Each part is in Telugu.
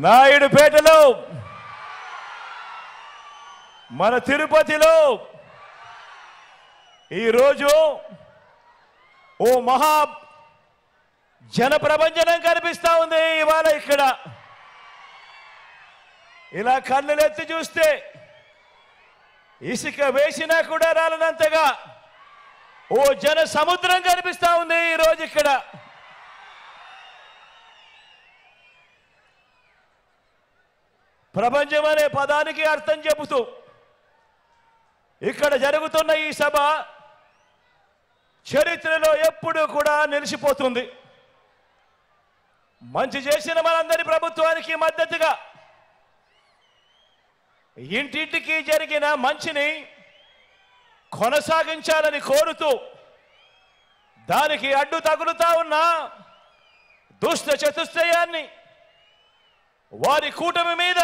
నాయుడుపేటలో మన తిరుపతిలో ఈరోజు ఓ మహా జనప్రపంచనం కనిపిస్తా ఉంది. ఇవాళ ఇక్కడ ఇలా కళ్ళెత్తి చూస్తే ఇసుక వేసినా కూడా రాలనంతగా ఓ జన సముద్రం కనిపిస్తా ఉంది ఈరోజు ఇక్కడ. ప్రపంచం అనే పదానికి అర్థం చెబుతూ ఇక్కడ జరుగుతున్న ఈ సభ చరిత్రలో ఎప్పుడూ కూడా నిలిచిపోతుంది. మంచి చేసిన మనందరి ప్రభుత్వానికి మద్దతుగా ఇంటింటికి జరిగిన మంచిని కొనసాగించాలని కోరుతూ దానికి అడ్డు తగులుతా ఉన్న దుష్ట చతుష్టయాన్ని వారి కూటమి మీద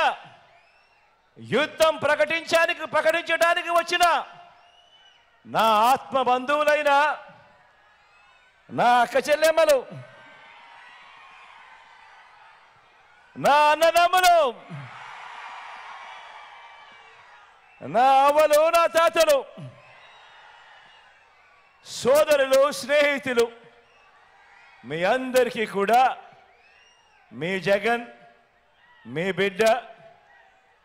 యుద్ధం ప్రకటించడానికి వచ్చిన నా ఆత్మ బంధువులైన నా అక్క చెల్లెమ్మలు, నా అన్నదమ్ములు, నా అవ్వలు, నా తాతలు, సోదరులు, స్నేహితులు, మీ అందరికీ కూడా మీ జగన్, మీ బిడ్డ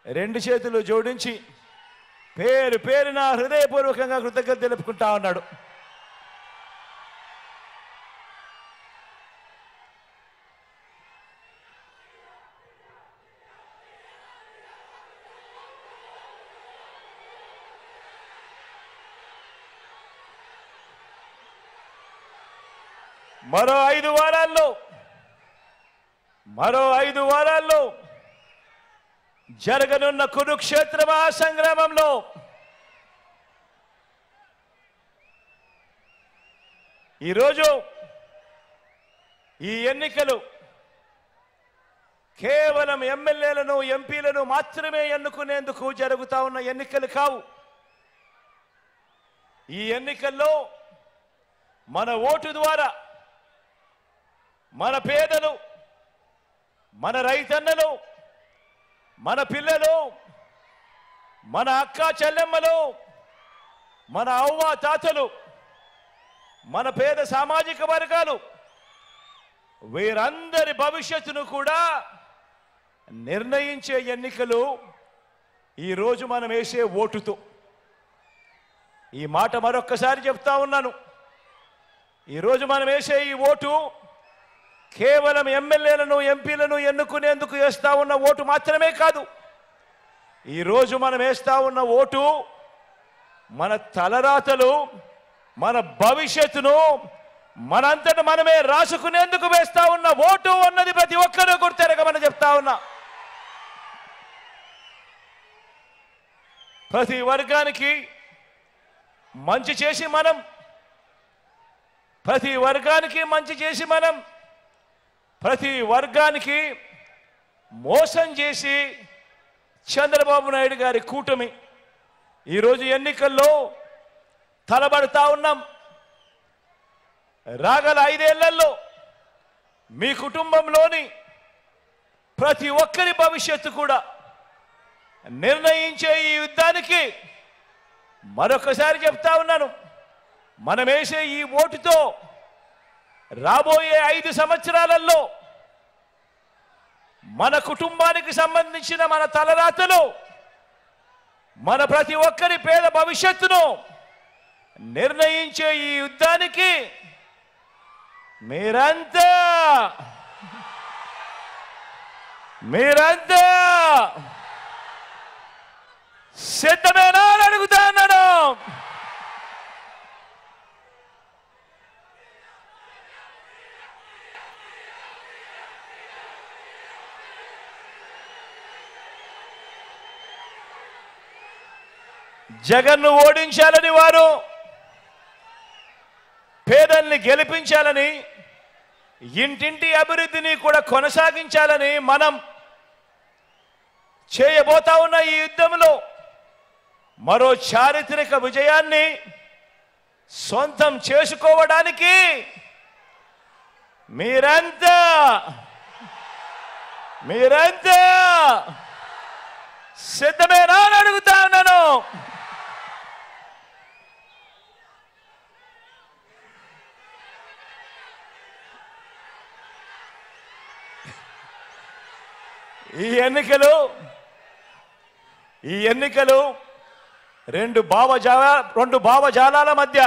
రెండు చేతులు జోడించి పేరు పేరున హృదయపూర్వకంగా కృతజ్ఞత తెలుపుకుంటా ఉన్నాడు. మరో 5 వారాల్లో జరగనున్న కురుక్షేత్ర మహాసంగ్రామంలో ఈరోజు ఈ ఎన్నికలు కేవలం ఎమ్మెల్యేలను, ఎంపీలను మాత్రమే ఎన్నుకునేందుకు జరుగుతా ఉన్న ఎన్నికలు కావు. ఈ ఎన్నికల్లో మన ఓటు ద్వారా మన పేదలు, మన రైతన్నలు, మన పిల్లలు, మన అక్క చెల్లెమ్మలు, మన అవ్వ తాతలు, మన పేద సామాజిక వర్గాలు, వీరందరి భవిష్యత్తును కూడా నిర్ణయించే ఎన్నికలు ఈరోజు మనం వేసే ఓటుతో. ఈ మాట మరొక్కసారి చెప్తా ఉన్నాను. ఈరోజు మనం వేసే ఈ ఓటు కేవలం ఎమ్మెల్యేలను, ఎంపీలను ఎన్నుకునేందుకు వేస్తా ఉన్న ఓటు మాత్రమే కాదు. ఈరోజు మనం వేస్తా ఉన్న ఓటు మన తలరాతలు, మన భవిష్యత్తును మనంతట మనమే రాసుకునేందుకు వేస్తా ఉన్న ఓటు అన్నది ప్రతి ఒక్కరూ గుర్తెరగమని చెప్తా ఉన్నా. ప్రతి వర్గానికి మంచి చేసి మనం ప్రతి వర్గానికి మోసం చేసి చంద్రబాబు నాయుడు గారి కూటమి ఈరోజు ఎన్నికల్లో తలబడతా ఉన్నాం. రాగల 5 ఏళ్లలో మీ కుటుంబంలోని ప్రతి ఒక్కరి భవిష్యత్తు కూడా నిర్ణయించే ఈ యుద్ధానికి మరొకసారి చెప్తా ఉన్నాను, మనం వేసే ఈ ఓటుతో రాబోయే 5 సంవత్సరాలలో మన కుటుంబానికి సంబంధించిన మన తలరాతలు, మన ప్రతి ఒక్కరి పేద భవిష్యత్తును నిర్ణయించే ఈ యుద్ధానికి మీరంతా సిద్ధమేనా అని అడుగుతా ఉన్నాను. జగన్ను ఓడించాలని వారు, పేదల్ని గెలిపించాలని, ఇంటింటి అభివృద్ధిని కూడా కొనసాగించాలని మనం చేయబోతా ఉన్న ఈ యుద్ధంలో మరో చారిత్రక విజయాన్ని సొంతం చేసుకోవడానికి మీరంతా మీరంతా సిద్ధమేనా అని అడుగుతా ఉన్నాను. ఈ ఎన్నికలు రెండు భావజాలాల మధ్య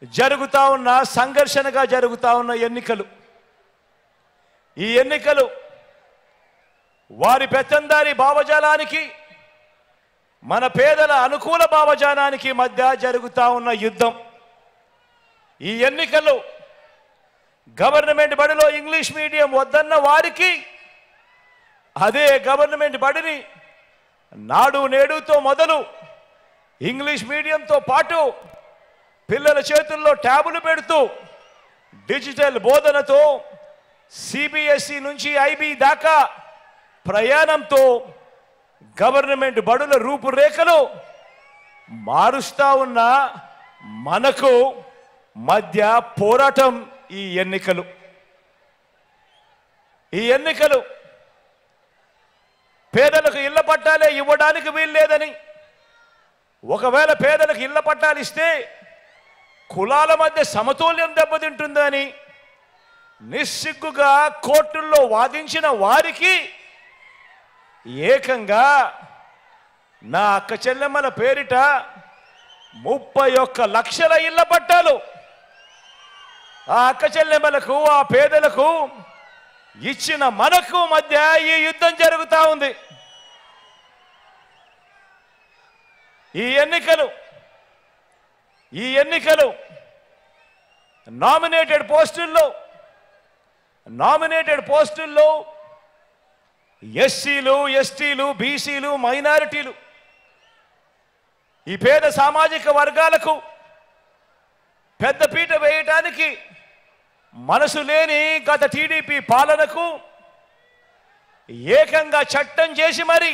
జరుగుతా ఉన్న సంఘర్షణగా జరుగుతా ఉన్న ఎన్నికలు. ఈ ఎన్నికలు వారి పెత్తందారి భావజాలానికి మన పేదల అనుకూల భావజాలానికి మధ్య జరుగుతా ఉన్న యుద్ధం. ఈ ఎన్నికలు గవర్నమెంట్ బడిలో ఇంగ్లీష్ మీడియం వద్దన్న వారికి అదే గవర్నమెంట్ బడిని నాడు నేడుతో మొదలు ఇంగ్లీష్ మీడియంతో పాటు పిల్లల చేతుల్లో ట్యాబులు పెడుతూ డిజిటల్ బోధనతో సిబిఎస్ఈ నుంచి ఐబీ దాకా ప్రయాణంతో గవర్నమెంట్ బడుల రూపురేఖలు మారుస్తా ఉన్న మనకు మధ్య పోరాటం ఈ ఎన్నికలు. పేదలకు ఇళ్ల పట్టాలే ఇవ్వడానికి వీల్లేదని, ఒకవేళ పేదలకు ఇళ్ల పట్టాలు ఇస్తే కులాల మధ్య సమతుల్యం దెబ్బతింటుందని నిస్సిగ్గుగా కోర్టుల్లో వాదించిన వారికి ఏకంగా నా అక్క చెల్లెమ్మల పేరిట 31 లక్షల ఇళ్ల పట్టాలు ఆ అక్క చెల్లెమ్మలకు, ఆ పేదలకు ఇచ్చిన మనకు మధ్య ఈ యుద్ధం జరుగుతూ ఉంది. ఈ ఎన్నికలు నామినేటెడ్ పోస్టుల్లో ఎస్సీలు, ఎస్టీలు, బీసీలు, మైనారిటీలు, ఈ పేద సామాజిక వర్గాలకు పెద్దపీట వేయటానికి మనసు లేని గత టీడీపీ పాలనకు ఏకంగా చట్టం చేసి మరి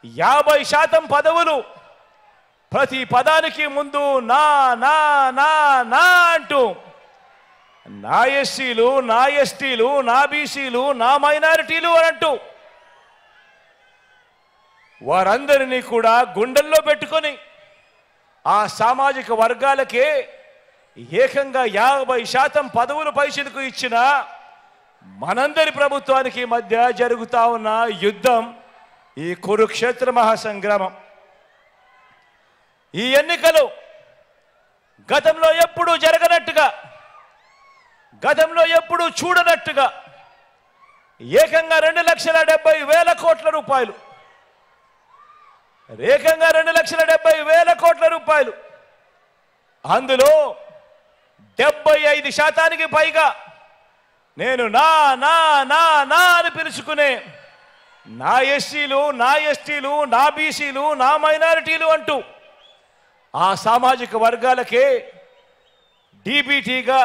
50% పదవులు ప్రతి పదానికి ముందు నా నా నా నా అంటూ నా ఎస్సీలు, నా ఎస్టీలు, నా బీసీలు, నా మైనారిటీలు అంటూ వారందరినీ కూడా గుండెల్లో పెట్టుకొని ఆ సామాజిక వర్గాలకే ఏకంగా 50% పదవులు పైసలకు ఇచ్చిన మనందరి ప్రభుత్వానికి మధ్య జరుగుతా ఉన్న యుద్ధం ఈ కురుక్షేత్ర మహాసంగ్రామం. ఈ ఎన్నికలు గతంలో ఎప్పుడూ జరగనట్టుగా, గతంలో ఎప్పుడూ చూడనట్టుగా ఏకంగా 2,70,000 కోట్ల రూపాయలు, ఏకంగా 2,70,000 కోట్ల రూపాయలు, అందులో 75% పైగా నేను నా నా నా నా అని పిలుచుకునే నా ఎస్సీలు, నా ఎస్టీలు, నా బీసీలు, నా మైనారిటీలు అంటూ ఆ సామాజిక వర్గాలకే డీబీటీగా,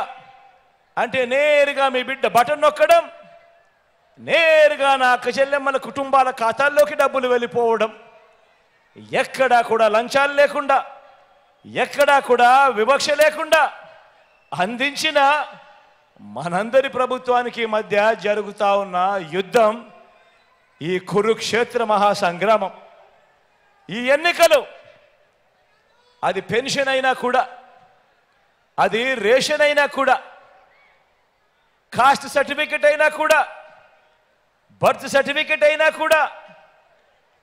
అంటే నేరుగా మీ బిడ్డ బటన్ నొక్కడం, నేరుగా నా అక్క చెల్లెమ్మల కుటుంబాల ఖాతాల్లోకి డబ్బులు వెళ్ళిపోవడం, ఎక్కడా కూడా లంచాలు లేకుండా, ఎక్కడా కూడా వివక్ష లేకుండా అందించిన మనందరి ప్రభుత్వానికి మధ్య జరుగుతా ఉన్న యుద్ధం ఈ కురుక్షేత్ర మహాసంగ్రామం. ఈ ఎన్నికలు అది పెన్షన్ అయినా కూడా, అది రేషన్ అయినా కూడా, కాస్ట్ సర్టిఫికెట్ అయినా కూడా, బర్త్ సర్టిఫికెట్ అయినా కూడా,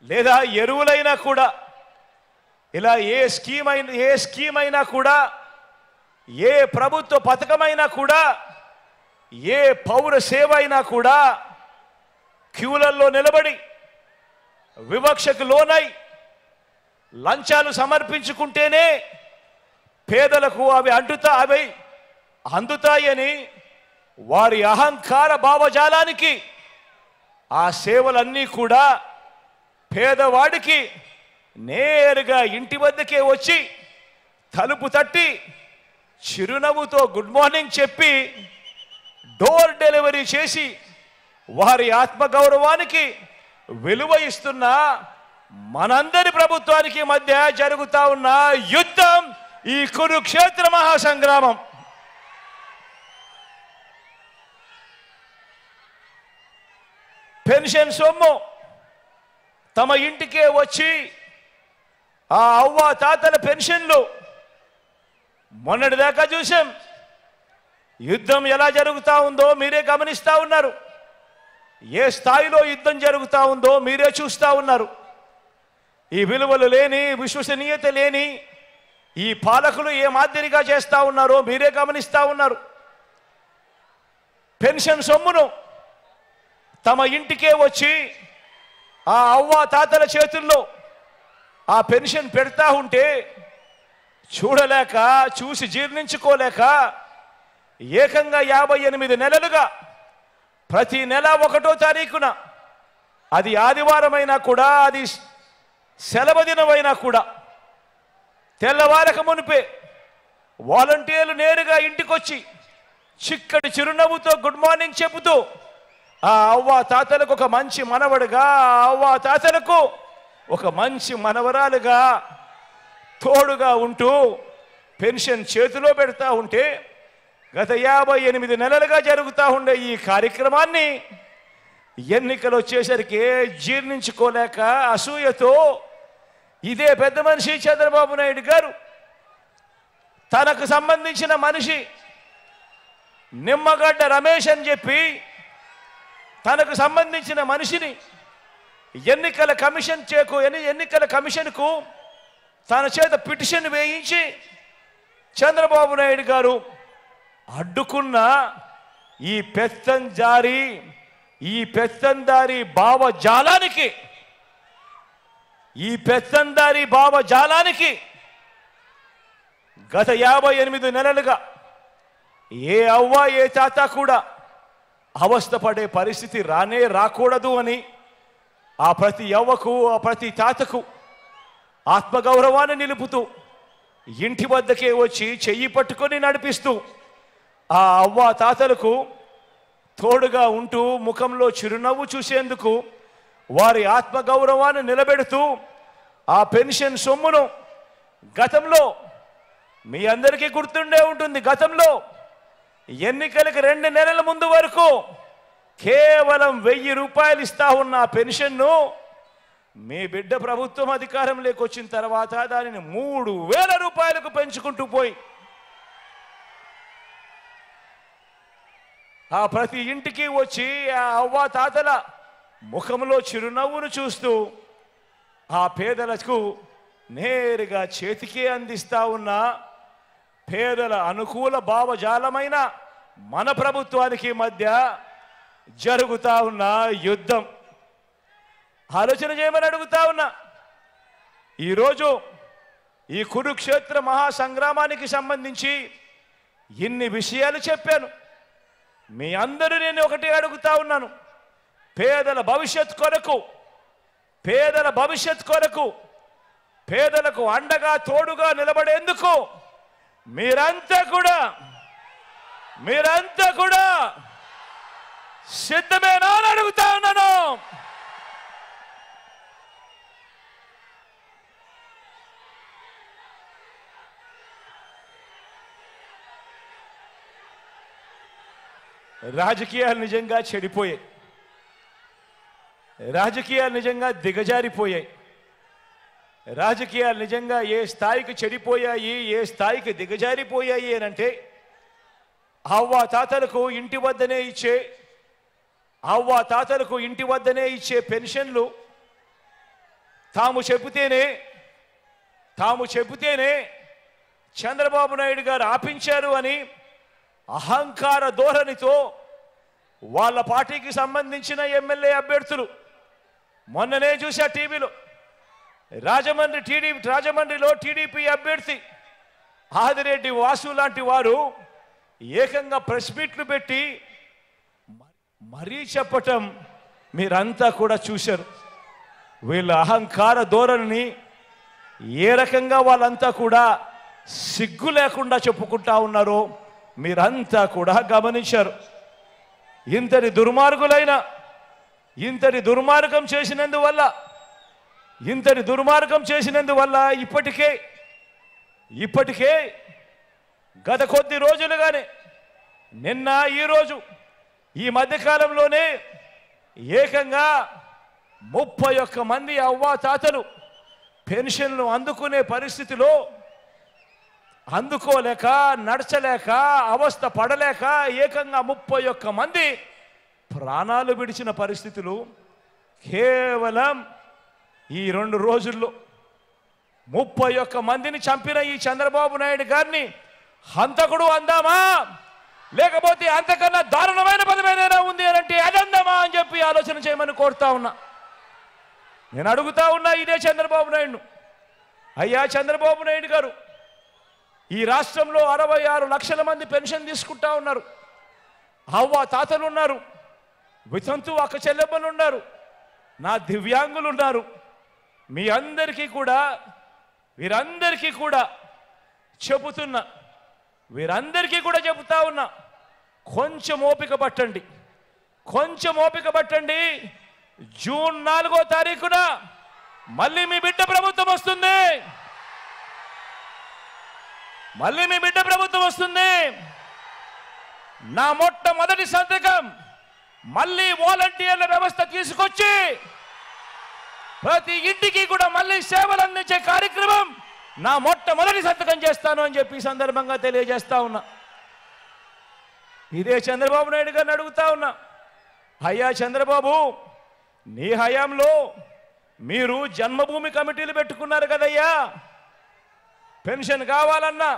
లేదా ఎరువులైనా కూడా, ఇలా ఏ స్కీమ్ అయినా కూడా, ఏ ప్రభుత్వ పథకమైనా కూడా, ఏ పౌర సేవ అయినా కూడా క్యూలల్లో నిలబడి వివక్షకు లోనై లంచాలు సమర్పించుకుంటేనే పేదలకు అవి అందుతాయని వారి అహంకార భావజాలానికి ఆ సేవలన్నీ కూడా పేదవాడికి నేరుగా ఇంటి వద్దకే వచ్చి తలుపు తట్టి చిరునవ్వుతో గుడ్ మార్నింగ్ చెప్పి డోర్ డెలివరీ చేసి వారి ఆత్మగౌరవానికి విలువ ఇస్తున్న మనందరి ప్రభుత్వానికి మధ్య జరుగుతా ఉన్న యుద్ధం ఈ కురుక్షేత్ర మహాసంగ్రామం. పెన్షన్ సొమ్ము తమ ఇంటికే వచ్చి ఆ అవ్వ తాతల పెన్షన్లు మొన్నటిదాకా చూసాం. యుద్ధం ఎలా జరుగుతూ ఉందో మీరే గమనిస్తూ ఉన్నారు. ఏ స్థాయిలో యుద్ధం జరుగుతూ ఉందో మీరే చూస్తూ ఉన్నారు. ఈ విలువలు లేని, విశ్వసనీయత లేని ఈ పాలకులు ఏ మాదిరిగా చేస్తూ ఉన్నారో మీరే గమనిస్తూ ఉన్నారు. పెన్షన్ సొమ్మును తమ ఇంటికే వచ్చి ఆ అవ్వ తాతల చేతుల్లో ఆ పెన్షన్ పెడతా ఉంటే చూడలేక, చూసి జీర్ణించుకోలేక ఏకంగా 58 నెలలుగా ప్రతి నెల 1వ తారీఖున, అది ఆదివారమైనా కూడా, అది సెలవు దినమైనా కూడా, తెల్లవారక మునిపే వాలంటీర్లు నేరుగా ఇంటికొచ్చి చిక్కటి చిరునవ్వుతో గుడ్ మార్నింగ్ చెబుతూ ఆ అవ్వ తాతలకు ఒక మంచి మనవడుగా, ఆ అవ్వ తాతలకు ఒక మంచి మనవరాలుగా తోడుగా ఉంటూ పెన్షన్ చేతిలో పెడతా ఉంటే గత 58 నెలలుగా జరుగుతూ ఉండే ఈ కార్యక్రమాన్ని ఎన్నికలు వచ్చేసరికి జీర్ణించుకోలేక అసూయతో ఇదే పెద్ద మనిషి చంద్రబాబు నాయుడు గారు తనకు సంబంధించిన మనిషి నిమ్మగడ్డ రమేష్ అని చెప్పి తనకు సంబంధించిన మనిషిని ఎన్నికల కమిషన్కు తన చేత పిటిషన్ వేయించి చంద్రబాబు నాయుడు గారు అడ్డుకున్న ఈ పెత్తందారి భావజాలానికి గత 58 నెలలుగా ఏ అవ్వ ఏ తాత కూడా అవస్థపడే పరిస్థితి రాకూడదు అని ఆ ప్రతి అవ్వకు, ఆ ప్రతి తాతకు ఆత్మగౌరవాన్ని నిలుపుతూ ఇంటి వద్దకే వచ్చి చెయ్యి పట్టుకొని నడిపిస్తూ ఆ అవ్వ తాతలకు తోడుగా ఉంటూ ముఖంలో చిరునవ్వు చూసేందుకు వారి ఆత్మగౌరవాన్ని నిలబెడుతూ ఆ పెన్షన్ సొమ్మును గతంలో మీ అందరికీ గుర్తుండే ఉంటుంది. గతంలో ఎన్నికలకు 2 నెలల ముందు వరకు కేవలం 1000 రూపాయలు ఇస్తా ఉన్న ఆ పెన్షన్ను మీ బిడ్డ ప్రభుత్వం అధికారంలోకి వచ్చిన తర్వాత దానిని 3000 రూపాయలకు పెంచుకుంటూ పోయి ఆ ప్రతి ఇంటికి వచ్చి ఆ అవ్వ తాతల ముఖంలో చిరునవ్వును చూస్తూ ఆ పేదలకు నేరుగా చేతికే అందిస్తా ఉన్న పేదల అనుకూల భావజాలమైన మన ప్రభుత్వానికి మధ్య జరుగుతా ఉన్న యుద్ధం ఆలోచన చేయమని అడుగుతా ఉన్నా. ఈరోజు ఈ కురుక్షేత్ర మహాసంగ్రామానికి సంబంధించి ఇన్ని విషయాలు చెప్పాను. మీ అందరూ నేను ఒకటి అడుగుతా ఉన్నాను. పేదల భవిష్యత్ కొరకు పేదలకు అండగా తోడుగా నిలబడేందుకు మీరంతా కూడా సిద్ధమేనా అని అడుగుతా ఉన్నాను. రాజకీయాలు నిజంగా చెడిపోయాయి. రాజకీయాలు నిజంగా దిగజారిపోయాయి. రాజకీయాలు నిజంగా ఏ స్థాయికి చెడిపోయాయి, ఏ స్థాయికి దిగజారిపోయాయి అనంటే అవ్వ తాతలకు ఇంటి వద్దనే ఇచ్చే పెన్షన్లు తాము చెబితేనే చంద్రబాబు నాయుడు గారు ఆపించారు అని అహంకార ధోరణితో వాళ్ళ పార్టీకి సంబంధించిన ఎమ్మెల్యే అభ్యర్థులు మొన్ననే చూసా టీవీలో రాజమండ్రిలో టీడీపీ అభ్యర్థి ఆదిరెడ్డి వాసు లాంటి వారు ఏకంగా ప్రెస్ మీట్లు పెట్టి మరీ చెప్పటం మీరంతా కూడా చూశారు. వీళ్ళ అహంకార ధోరణిని ఏ రకంగా వాళ్ళంతా కూడా సిగ్గు లేకుండా చెప్పుకుంటా ఉన్నారో మీరంతా కూడా గమనించారు. ఇంతటి దుర్మార్గం చేసినందువల్ల ఇప్పటికే గత కొద్ది రోజులుగానే నిన్న ఈరోజు ఈ మధ్యకాలంలోనే ఏకంగా 31 మంది అవ్వాతాతలు పెన్షన్లు అందుకునే పరిస్థితిలో అందుకోలేక నడచలేక అవస్థ పడలేక ఏకంగా 31 మంది ప్రాణాలు విడిచిన పరిస్థితులు కేవలం ఈ 2 రోజుల్లో 31 మందిని చంపిన ఈ చంద్రబాబు నాయుడు గారిని హంతకుడు అందామా, లేకపోతే అంతకన్నా దారుణమైన పదమేదైనా ఉంది అని అంటే అదందామా అని చెప్పి ఆలోచన చేయమని కోరుతా ఉన్నా. నేను అడుగుతా ఉన్నా ఇదే చంద్రబాబు నాయుడును, అయ్యా చంద్రబాబు నాయుడు గారు, ఈ రాష్ట్రంలో 66 లక్షల మంది పెన్షన్ తీసుకుంటా ఉన్నారు. అవ్వ తాతలు ఉన్నారు, వితంతు అక్క చెల్లెమ్మలు ఉన్నారు, నా దివ్యాంగులు ఉన్నారు. మీ అందరికీ కూడా వీరందరికీ కూడా చెబుతున్నా, వీరందరికీ కూడా చెబుతా ఉన్నా, కొంచెం ఓపిక పట్టండి, కొంచెం ఓపిక పట్టండి. జూన్ 4వ తారీఖున మళ్ళీ మీ బిడ్డ ప్రభుత్వం వస్తుంది, మళ్ళీ మీ బిడ్డ ప్రభుత్వం వస్తుంది. నా మొట్టమొదటి సంతకం మళ్ళీ వాలంటీర్ల వ్యవస్థ తీసుకొచ్చి ప్రతి ఇంటికి కూడా మళ్ళీ సేవలు అందించే కార్యక్రమం నా మొట్టమొదటి సంతకం చేస్తాను అని చెప్పి సందర్భంగా తెలియజేస్తా ఉన్నా. ఇదే చంద్రబాబు నాయుడు గారిని అడుగుతా ఉన్నా, అయ్యా చంద్రబాబు, నీ హయాంలో మీరు జన్మభూమి కమిటీలు పెట్టుకున్నారు కదయ్యా. పెన్షన్ కావాలన్నా,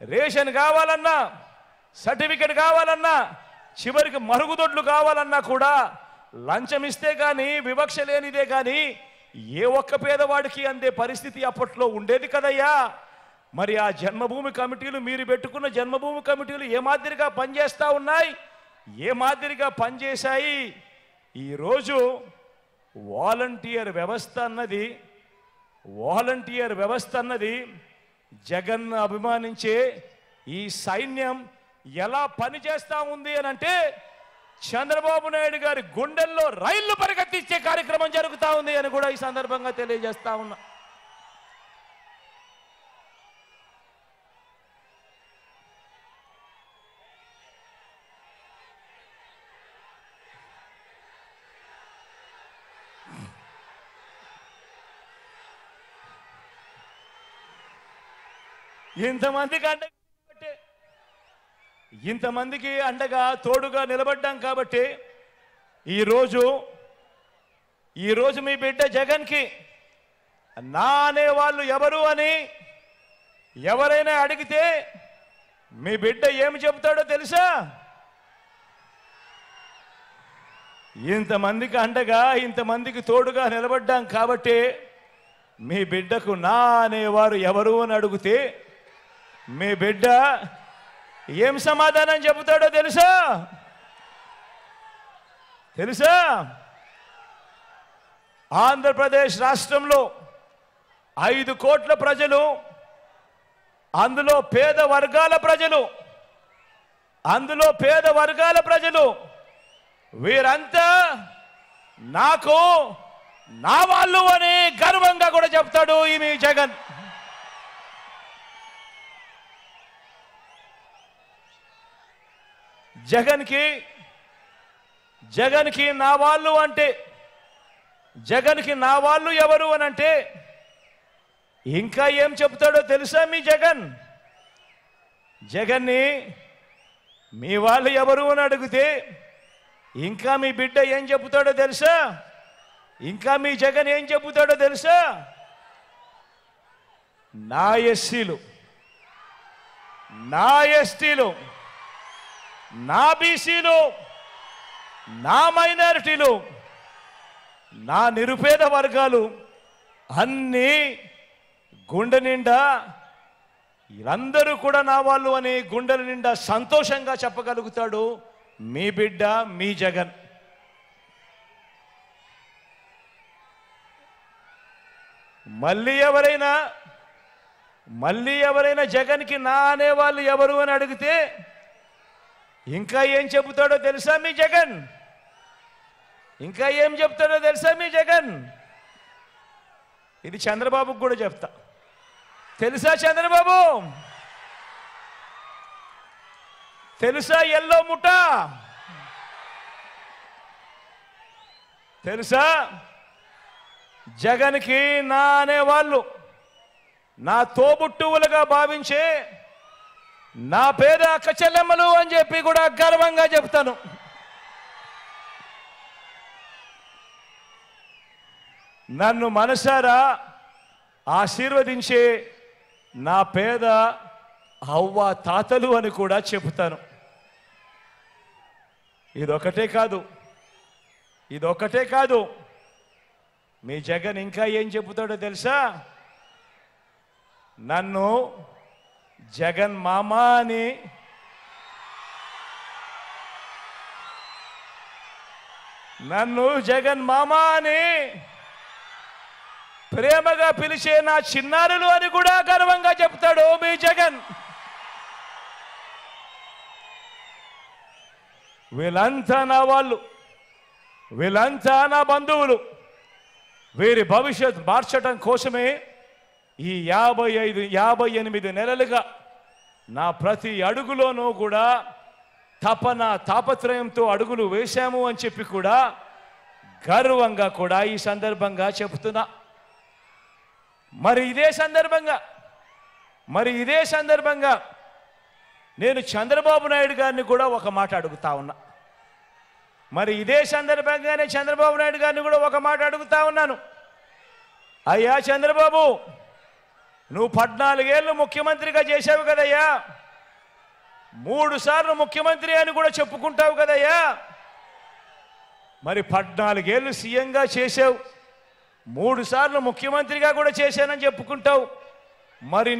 రేషన్ కావాలన్నా, సర్టిఫికెట్ కావాలన్నా, చివరికి మరుగుదొడ్లు కావాలన్నా కూడా లంచం ఇస్తే కానీ వివక్ష లేనిదే కానీ ఏ ఒక్క పేదవాడికి అందే పరిస్థితి అప్పట్లో ఉండేది కదయ్యా. మరి ఆ జన్మభూమి కమిటీలు, మీరు పెట్టుకున్న జన్మభూమి కమిటీలు ఏ మాదిరిగా పనిచేస్తూ ఉన్నాయి, ఏ మాదిరిగా పనిచేశాయి? ఈరోజు వాలంటీర్ వ్యవస్థ అన్నది జగన్ అభిమానించే ఈ సైన్యం ఎలా పనిచేస్తూ ఉంది అని అంటే చంద్రబాబు నాయుడు గారి గుండెల్లో రైళ్లు పరిగెత్తించే కార్యక్రమం జరుగుతూ ఉంది అని కూడా ఈ సందర్భంగా తెలియజేస్తా ఉన్నా. ఇంతమందికి అండగా తోడుగా నిలబడ్డాం కాబట్టి ఈరోజు మీ బిడ్డ జగన్కి నా అనేవాళ్ళు ఎవరు అని ఎవరైనా అడిగితే మీ బిడ్డ ఏమి చెబుతాడో తెలుసా? ఇంతమందికి అండగా ఇంతమందికి తోడుగా నిలబడ్డాం కాబట్టి మీ బిడ్డకు నా అనేవారు ఎవరు అని అడిగితే మీ బిడ్డ ఏం సమాధానం చెబుతాడో తెలుసా? ఆంధ్రప్రదేశ్ రాష్ట్రంలో 5 కోట్ల ప్రజలు, అందులో పేద వర్గాల ప్రజలు వీరంతా నాకు నా వాళ్ళు అని గర్వంగా కూడా చెప్తాడు ఈ మీ జగన్. జగన్కి నా వాళ్ళు అంటే, జగన్కి నా వాళ్ళు ఎవరు అని అంటే ఇంకా ఏం చెప్తాడో తెలుసా? మీ జగన్ని మీ వాళ్ళు ఎవరు అని అడిగితే ఇంకా మీ బిడ్డ ఏం చెబుతాడో తెలుసా? ఇంకా మీ జగన్ ఏం చెబుతాడో తెలుసా? నా ఎస్సీలు, నా ఎస్టీలు, నా బీసీలు, నా మైనారిటీలు, నా నిరుపేద వర్గాలు అన్నీ గుండె నిండా వీళ్ళందరూ కూడా నా వాళ్ళు అని గుండెల నిండా సంతోషంగా చెప్పగలుగుతాడు మీ బిడ్డ, మీ జగన్. మళ్ళీ ఎవరైనా జగన్కి నా అనేవాళ్ళు ఎవరు అని అడిగితే ఇంకా ఏం చెబుతాడో తెలుసా మీ జగన్? ఇంకా ఏం చెప్తాడో తెలుసా మీ జగన్? ఇది చంద్రబాబుకు కూడా చెప్తా. తెలుసా చంద్రబాబు? తెలుసా ఎల్లో ముఠా? తెలుసా? జగన్కి నా అనేవాళ్ళు నా తోబుట్టువులుగా భావించే నా పేద అక్క చెల్లెమ్మలు అని చెప్పి కూడా గర్వంగా చెప్తాను. నన్ను మనసారా ఆశీర్వదించే నా పేద అవ్వ తాతలు అని కూడా చెబుతాను. ఇదొకటే కాదు, మీ జగన్ ఇంకా ఏం చెబుతాడో తెలుసా? నన్ను జగన్ మామ అని ప్రేమగా పిలిచే నా చిన్నారులు అని కూడా గర్వంగా చెప్తాడు మీ జగన్. వీళ్ళంతా నా వాళ్ళు, వీళ్ళంతా నా బంధువులు. వీరి భవిష్యత్ మార్చడం కోసమే ఈ 58 నెలలుగా నా ప్రతి అడుగులోనూ కూడా తాపత్రయంతో అడుగులు వేశాము అని చెప్పి కూడా గర్వంగా కూడా ఈ సందర్భంగా చెబుతున్నా. మరి ఇదే సందర్భంగా నేను చంద్రబాబు నాయుడు గారిని కూడా ఒక మాట అడుగుతా ఉన్నా. ఇదే సందర్భంగానే చంద్రబాబు నాయుడు గారిని కూడా ఒక మాట అడుగుతా ఉన్నాను. అయ్యా చంద్రబాబు, నువ్వు 14 ఏళ్ళు ముఖ్యమంత్రిగా చేశావు కదయ్యా, 3 సార్లు ముఖ్యమంత్రి అని కూడా చెప్పుకుంటావు కదయ్యా. 14 ఏళ్ళు సీఎంగా చేశావు, 3 సార్లు ముఖ్యమంత్రిగా కూడా చేశానని చెప్పుకుంటావు.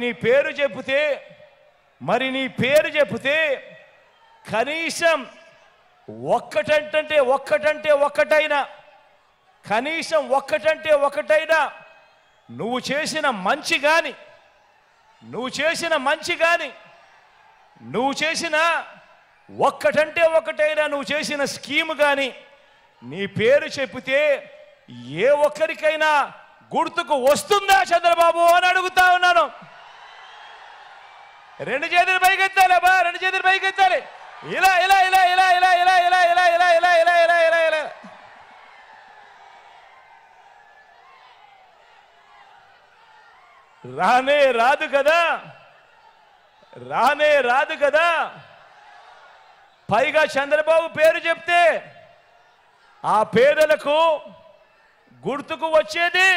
నీ పేరు చెబితే కనీసం ఒక్కటంటే ఒక్కటైనా నువ్వు చేసిన మంచి కానీ నువ్వు చేసిన ఒక్కటైనా నువ్వు చేసిన స్కీమ్ కానీ నీ పేరు చెప్పితే ఏ ఒక్కరికైనా గుర్తుకు వస్తుందా చంద్రబాబు అని అడుగుతా ఉన్నాను. 2 చేతులు పైకెత్తాలి బా, 2 చేతులు పైకెత్తాలి. ఇలా ఇలా ఇలా ఇలా ఇలా ఇలా ఇలా ఇలా ఇలా ఇలా ఇలా ఇలా ఇలా ఇలా రానే రాదు కదా. పైగా చంద్రబాబు పేరు చెప్తే ఆ పేదలకు గుర్తుకు వచ్చేది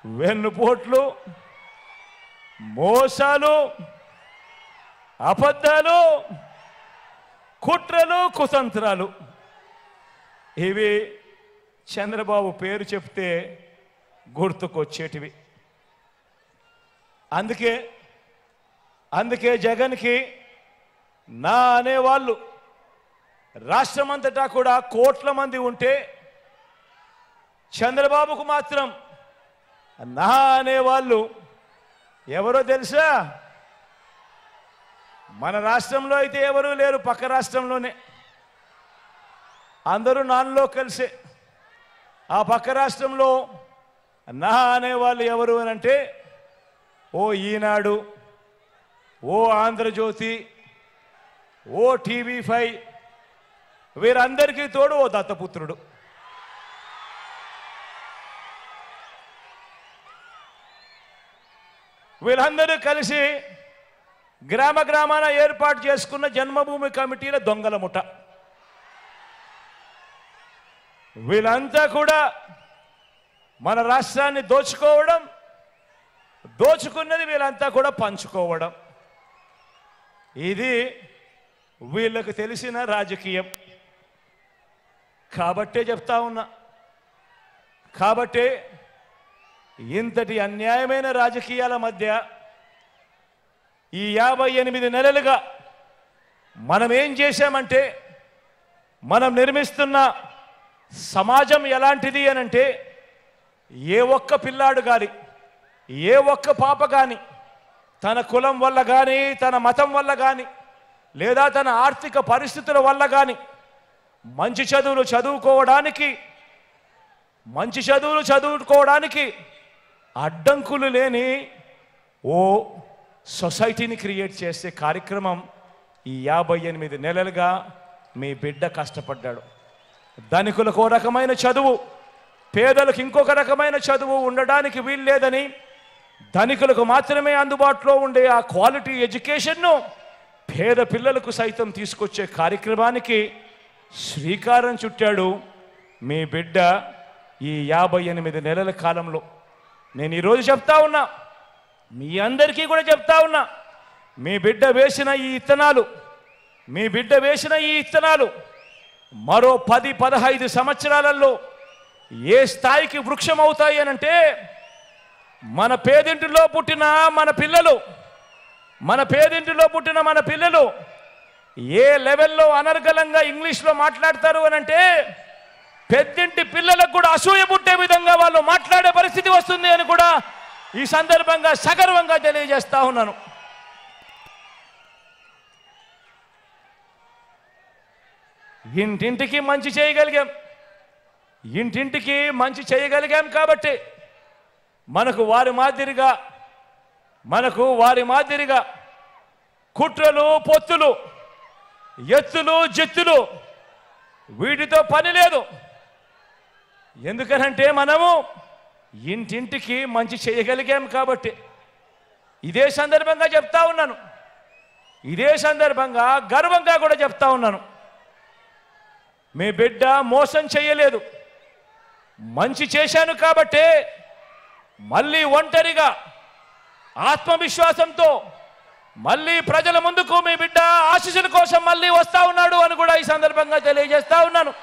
వెన్నుపోట్లు, మోసాలు, అబద్ధాలు, కుట్రలు, కుతంత్రాలు. ఇవి చంద్రబాబు పేరు చెప్తే గుర్తుకొచ్చేటివి. అందుకే జగన్కి నా అనేవాళ్ళు రాష్ట్రమంతటా కూడా కోట్ల మంది ఉంటే చంద్రబాబుకు మాత్రం నా అనేవాళ్ళు ఎవరో తెలుసా? మన రాష్ట్రంలో అయితే ఎవరూ లేరు, పక్క రాష్ట్రంలోనే అందరూ నాన్నలో కలిసే. ఆ పక్క రాష్ట్రంలో నా అనేవాళ్ళు ఎవరు అని అంటే ఓ ఈనాడు, ఓ ఆంధ్రజ్యోతి, ఓ TV5, వీరందరికీ తోడు ఓ దత్తపుత్రుడు. వీళ్ళందరూ కలిసి గ్రామాన ఏర్పాటు చేసుకున్న జన్మభూమి కమిటీల దొంగల ముఠ. వీళ్ళంతా కూడా మన రాష్ట్రాన్ని దోచుకున్నది వీళ్ళంతా కూడా పంచుకోవడం. ఇది వీళ్ళకు తెలిసిన రాజకీయం. కాబట్టే చెప్తా ఉన్నా, ఇంతటి అన్యాయమైన రాజకీయాల మధ్య ఈ 58 నెలలుగా మనం ఏం చేశామంటే, మనం నిర్మిస్తున్న సమాజం ఎలాంటిది అనంటే, ఏ ఒక్క పిల్లాడు కానీ, ఏ ఒక్క పాప కానీ తన కులం వల్ల కానీ, తన మతం వల్ల కానీ, లేదా తన ఆర్థిక పరిస్థితుల వల్ల కానీ మంచి చదువులు చదువుకోవడానికి మంచి చదువులు చదువుకోవడానికి అడ్డంకులు లేని ఓ సొసైటీని క్రియేట్ చేసే కార్యక్రమం ఈ 58 నెలలుగా మీ బిడ్డ కష్టపడ్డాడు. ధనికులకు ఒక రకమైన చదువు, పేదలకు ఇంకొక రకమైన చదువు ఉండడానికి వీలు లేదని, ధనికులకు మాత్రమే అందుబాటులో ఉండే ఆ క్వాలిటీ ఎడ్యుకేషన్ను పేద పిల్లలకు సైతం తీసుకొచ్చే కార్యక్రమానికి శ్రీకారం చుట్టాడు మీ బిడ్డ ఈ 58 నెలల కాలంలో. నేను ఈరోజు చెప్తా ఉన్నా, మీ అందరికీ కూడా చెప్తా ఉన్నా, మీ బిడ్డ వేసిన ఈ ఇత్తనాలు మరో 10-15 సంవత్సరాలలో ఏ స్థాయికి వృక్షం అవుతాయి అనంటే, మన పేదింటిలో పుట్టిన మన పిల్లలు ఏ లెవెల్లో అనర్గళంగా ఇంగ్లీష్లో మాట్లాడతారు అనంటే, పెద్దింటి పిల్లలకు కూడా అసూయ పుట్టే విధంగా వాళ్ళు మాట్లాడే పరిస్థితి వస్తుంది అని కూడా ఈ సందర్భంగా సగర్వంగా తెలియజేస్తా ఉన్నాను. ఇంటింటికి మంచి చేయగలిగాం కాబట్టి మనకు వారి మాదిరిగా కుట్రలు, పొత్తులు, ఎత్తులు, జిత్తులు వీటితో పని లేదు. ఎందుకనంటే మనము ఇంటింటికి మంచి చేయగలిగాం కాబట్టి. ఇదే సందర్భంగా చెప్తా ఉన్నాను, గర్వంగా కూడా చెప్తా ఉన్నాను, మీ బిడ్డ మోసం చేయలేదు. మంచి చేశాను కాబట్టే మళ్ళీ ఒంటరిగా ఆత్మవిశ్వాసంతో మళ్ళీ ప్రజల ముందుకు మీ బిడ్డ ఆశీస్సుల కోసం మళ్ళీ వస్తా ఉన్నాడు అని కూడా ఈ సందర్భంగా తెలియజేస్తా ఉన్నాను.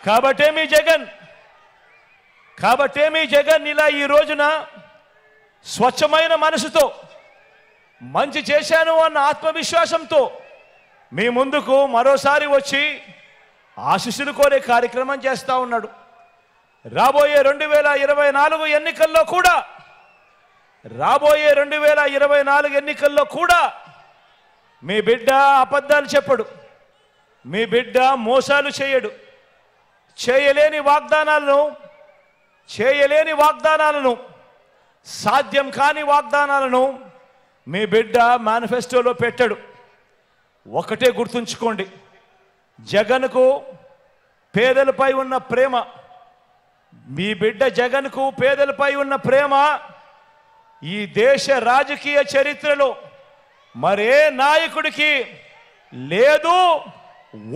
కాబట్టే మీ జగన్ ఇలా ఈ రోజున స్వచ్ఛమైన మనసుతో మంచి చేశాను అన్న ఆత్మవిశ్వాసంతో మీ ముందుకు మరోసారి వచ్చి ఆశీస్సులు కోరే కార్యక్రమం చేస్తా ఉన్నాడు. రాబోయే 2024 ఎన్నికల్లో కూడా మీ బిడ్డ అబద్ధాలు చెప్పడు, మీ బిడ్డ మోసాలు చేయడు. చేయలేని వాగ్దానాలను సాధ్యం కాని వాగ్దానాలను మీ బిడ్డ మేనిఫెస్టోలో పెట్టాడు. ఒకటే గుర్తుంచుకోండి, జగన్కు పేదలపై ఉన్న ప్రేమ, మీ బిడ్డ జగన్కు పేదలపై ఉన్న ప్రేమ ఈ దేశ రాజకీయ చరిత్రలో మరే నాయకుడికి లేదు,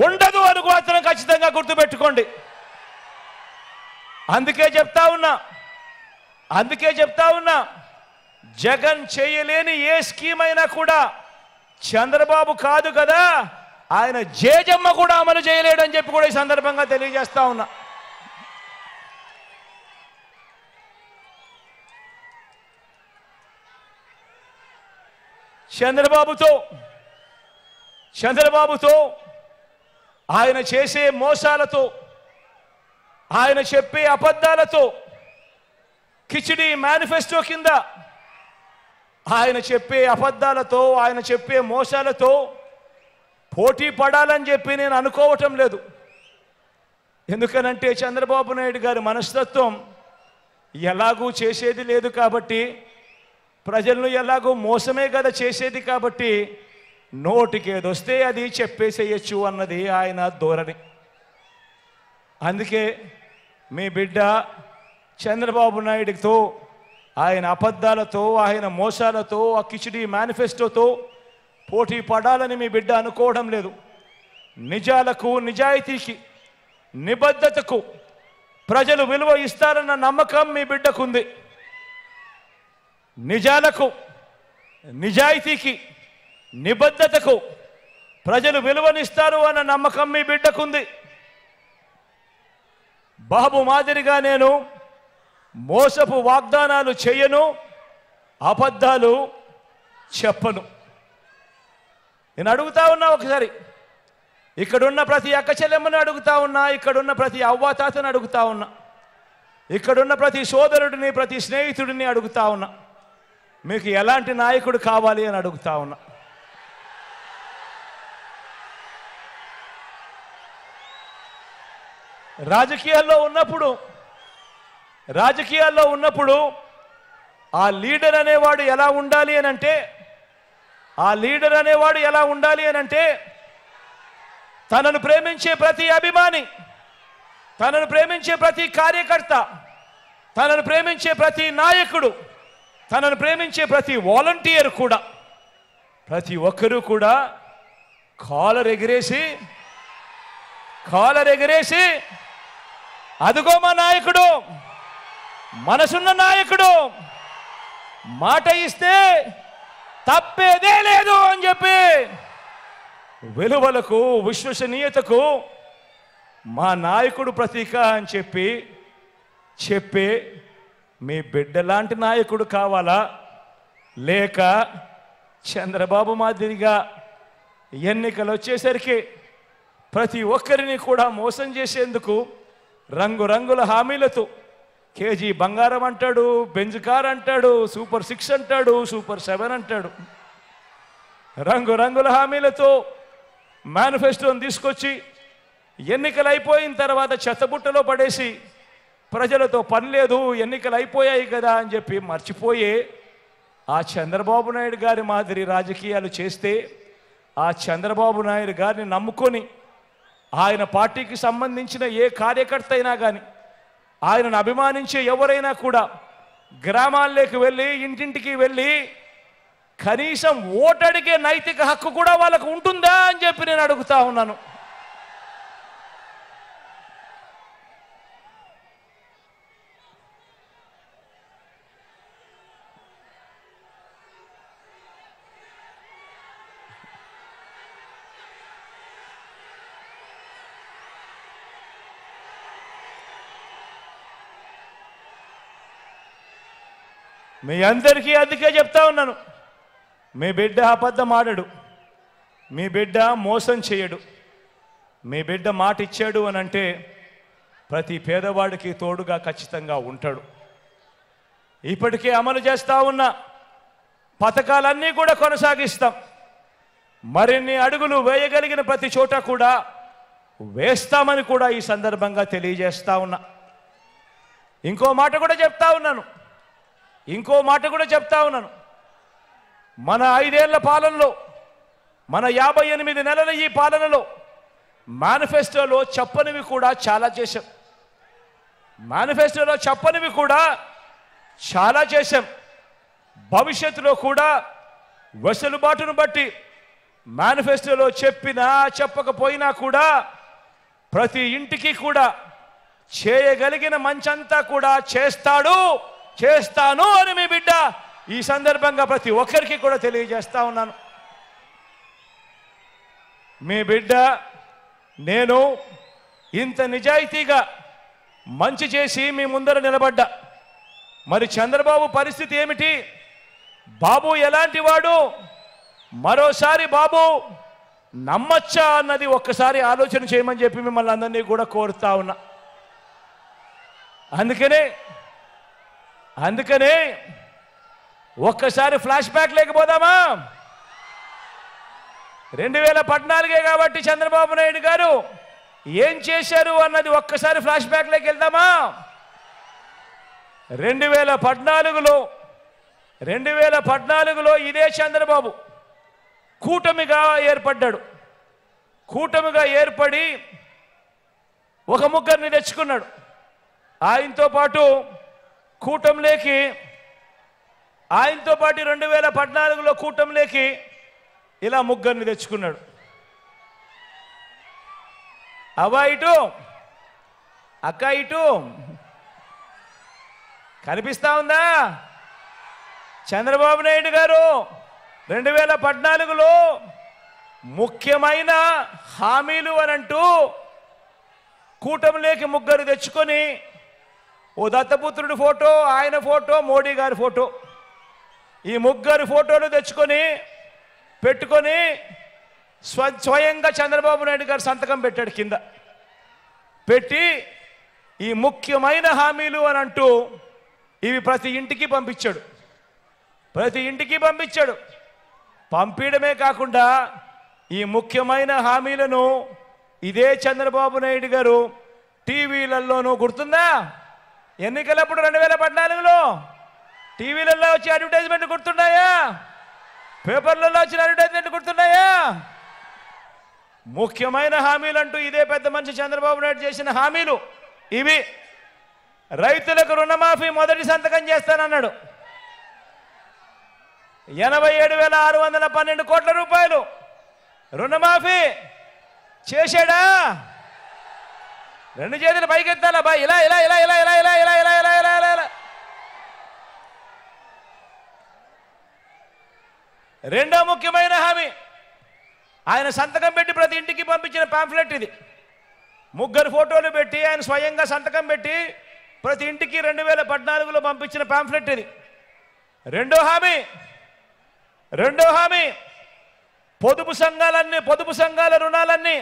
ఉండదు అని మాత్రం ఖచ్చితంగా గుర్తుపెట్టుకోండి. అందుకే చెప్తా ఉన్నా జగన్ చేయలేని ఏ స్కీమ్ అయినా కూడా చంద్రబాబు కాదు కదా, ఆయన జేజమ్మ కూడా అమలు చేయలేడని చెప్పి కూడా ఈ సందర్భంగా తెలియజేస్తా ఉన్నా. చంద్రబాబుతో ఆయన చేసే మోసాలతో, ఆయన చెప్పే అబద్ధాలతో, కిచిడి మేనిఫెస్టో కింద ఆయన చెప్పే అబద్ధాలతో, ఆయన చెప్పే మోసాలతో పోటీ పడాలని చెప్పి నేను అనుకోవటం లేదు. ఎందుకనంటే చంద్రబాబు నాయుడు గారి మనస్తత్వం ఎలాగూ చేసేది లేదు కాబట్టి, ప్రజలను ఎలాగూ మోసమే కదా చేసేది కాబట్టి, నోటికేదొస్తే అది చెప్పేసేయచ్చు అన్నది ఆయన ధోరణి. అందుకే మీ బిడ్డ చంద్రబాబు నాయుడుతో, ఆయన అబద్ధాలతో, ఆయన మోసాలతో, ఆ కిచిడి మేనిఫెస్టోతో పోటీ పడాలని మీ బిడ్డ అనుకోవడం లేదు. నిజాలకు, నిజాయితీకి, నిబద్ధతకు ప్రజలు విలువ ఇస్తారన్న నమ్మకం మీ బిడ్డకుంది. నిజాలకు, నిజాయితీకి, నిబద్ధతకు ప్రజలు విలువనిస్తారు అన్న నమ్మకం మీ బిడ్డకుంది. బాబు మాదిరిగా నేను మోసపు వాగ్దానాలు చేయను, అబద్ధాలు చెప్పను. నేను అడుగుతా ఉన్నా, ఒకసారి ఇక్కడున్న ప్రతి అక్క చెల్లెమ్మను అడుగుతా ఉన్నా, ఇక్కడున్న ప్రతి అవ్వాతాతను అడుగుతా ఉన్నా, ఇక్కడున్న ప్రతి సోదరుడిని, ప్రతి స్నేహితుడిని అడుగుతా ఉన్నా, మీకు ఎలాంటి నాయకుడు కావాలి అని అడుగుతా ఉన్నా. రాజకీయాల్లో ఉన్నప్పుడు ఆ లీడర్ అనేవాడు ఎలా ఉండాలి అని అంటే తనను ప్రేమించే ప్రతి అభిమాని, తనను ప్రేమించే ప్రతి కార్యకర్త, తనను ప్రేమించే ప్రతి నాయకుడు, తనను ప్రేమించే ప్రతి వాలంటీర్ కూడా, ప్రతి ఒక్కరూ కూడా కాలర్ ఎగిరేసి అదుగో మా నాయకుడు, మనసున్న నాయకుడు, మాట ఇస్తే తప్పేదే లేదు అని చెప్పి విలువలకు, విశ్వసనీయతకు మా నాయకుడు ప్రతీక అని చెప్పి మీ బిడ్డలాంటి నాయకుడు కావాలా, లేక చంద్రబాబు మాదిరిగా ఎన్నికలు వచ్చేసరికి ప్రతి ఒక్కరిని కూడా మోసం చేసేందుకు రంగురంగుల హామీలతో కేజీ బంగారం అంటాడు, బెంజ్ కార్ అంటాడు, సూపర్ 6 అంటాడు, సూపర్ 7 అంటాడు, రంగురంగుల హామీలతో మేనిఫెస్టోని తీసుకొచ్చి ఎన్నికలు అయిపోయిన తర్వాత చెత్తబుట్టలో పడేసి ప్రజలతో పని లేదు, ఎన్నికలు అయిపోయాయి కదా అని చెప్పి మర్చిపోయే ఆ చంద్రబాబు నాయుడు గారి మాదిరి రాజకీయాలు చేస్తే, ఆ చంద్రబాబు నాయుడు గారిని నమ్ముకొని ఆయన పార్టీకి సంబంధించిన ఏ కార్యకర్త అయినా కానీ, ఆయనను అభిమానించే ఎవరైనా కూడా గ్రామాల్లోకి వెళ్ళి, ఇంటింటికి వెళ్ళి కనీసం ఓటడిగే నైతిక హక్కు కూడా వాళ్ళకు ఉంటుందా అని చెప్పి నేను అడుగుతా ఉన్నాను. మీ అందరికీ అందుకే చెప్తా ఉన్నాను, మీ బిడ్డ అబద్ధం ఆడడు, మీ బిడ్డ మోసం చేయడు, మీ బిడ్డ మాట ఇచ్చాడు అని అంటే ప్రతి పేదవాడికి తోడుగా ఖచ్చితంగా ఉంటాడు. ఇప్పటికే అమలు చేస్తా ఉన్న పథకాలన్నీ కూడా కొనసాగిస్తాం. మరిన్ని అడుగులు వేయగలిగిన ప్రతి చోట కూడా వేస్తామని కూడా ఈ సందర్భంగా తెలియజేస్తా ఉన్నా. ఇంకో మాట కూడా చెప్తా ఉన్నాను, మన 5 ఏళ్ల పాలనలో, మన 58 నెలల ఈ పాలనలో మేనిఫెస్టోలో చెప్పనివి కూడా చాలా చేశాం. భవిష్యత్తులో కూడా వెసులుబాటును బట్టి మేనిఫెస్టోలో చెప్పినా చెప్పకపోయినా కూడా ప్రతి ఇంటికి కూడా చేయగలిగిన మంచంతా కూడా చేస్తాను అని మీ బిడ్డ ఈ సందర్భంగా ప్రతి ఒక్కరికి కూడా తెలియజేస్తా ఉన్నాను. మీ బిడ్డ నేను ఇంత నిజాయితీగా మంచి చేసి మీ ముందర నిలబడ్డా. మరి చంద్రబాబు పరిస్థితి ఏమిటి? బాబు ఎలాంటి వాడు? మరోసారి బాబు నమ్మచ్చా అన్నది ఒక్కసారి ఆలోచన చేయమని చెప్పి మిమ్మల్ని అందరినీ కూడా కోరుతా ఉన్నా. అందుకనే ఒక్కసారి ఫ్లాష్ బ్యాక్ లేకపోదామా? 2014 కాబట్టి చంద్రబాబు నాయుడు గారు ఏం చేశారు అన్నది ఒక్కసారి ఫ్లాష్ బ్యాక్ లేకి వెళ్దామా? 2014లో ఇదే చంద్రబాబు కూటమిగా ఏర్పడి ఒక ముగ్గురిని తెచ్చుకున్నాడు. ఆయనతో పాటు 2014లో కూటమిలోకి ఇలా ముగ్గురిని తెచ్చుకున్నాడు. అవ్వ ఇటు, అక్క ఇటు, కనిపిస్తా ఉందా? చంద్రబాబు నాయుడు గారు 2014లో ముఖ్యమైన హామీలు అనంటూ కూటమిలోకి ముగ్గురు తెచ్చుకొని, ఓ దత్తపుత్రుడి ఫోటో, ఆయన ఫోటో, మోడీ గారి ఫోటో, ఈ ముగ్గురు ఫోటోలు పెట్టుకొని స్వయంగా చంద్రబాబు నాయుడు గారు సంతకం పెట్టాడు. కింద పెట్టి ఈ ముఖ్యమైన హామీలు అని అంటూ ఇవి ప్రతి ఇంటికి పంపించాడు. ప్రతి ఇంటికి పంపించాడు. పంపించడమే కాకుండా ఈ ముఖ్యమైన హామీలను ఇదే చంద్రబాబు నాయుడు గారు టీవీలలోనూ, గుర్తుందా ఎన్నికలప్పుడు 2014లో టీవీలలో వచ్చి అడ్వర్టైజ్మెంట్ గుర్తున్నాయా? పేపర్లలో వచ్చిన అడ్వర్టైజ్మెంట్ గుర్తున్నాయా? ముఖ్యమైన హామీలు అంటూ ఇదే పెద్ద మనిషి చంద్రబాబు నాయుడు చేసిన హామీలు ఇవి. రైతులకు రుణమాఫీ మొదటి సంతకం చేస్తానన్నాడు. 87,612 కోట్ల రూపాయలు రుణమాఫీ చేశాడా? రెండు చేతులు పైకెత్తాలా బా, ఇలా ఇలా ఇలా ఇలా ఇలా ఇలా ఇలా ఇలా ఇలా ఇలా ఇలా ఇలా. రెండో ముఖ్యమైన హామీ ఆయన సంతకం పెట్టి ప్రతి ఇంటికి పంపించిన పాంఫ్లెట్ ఇది. 3 ఫోటోలు పెట్టి ఆయన స్వయంగా సంతకం పెట్టి ప్రతి ఇంటికి 2014లో పంపించిన పాంఫ్లెట్ ఇది. రెండో హామీ పొదుపు సంఘాల రుణాలన్నీ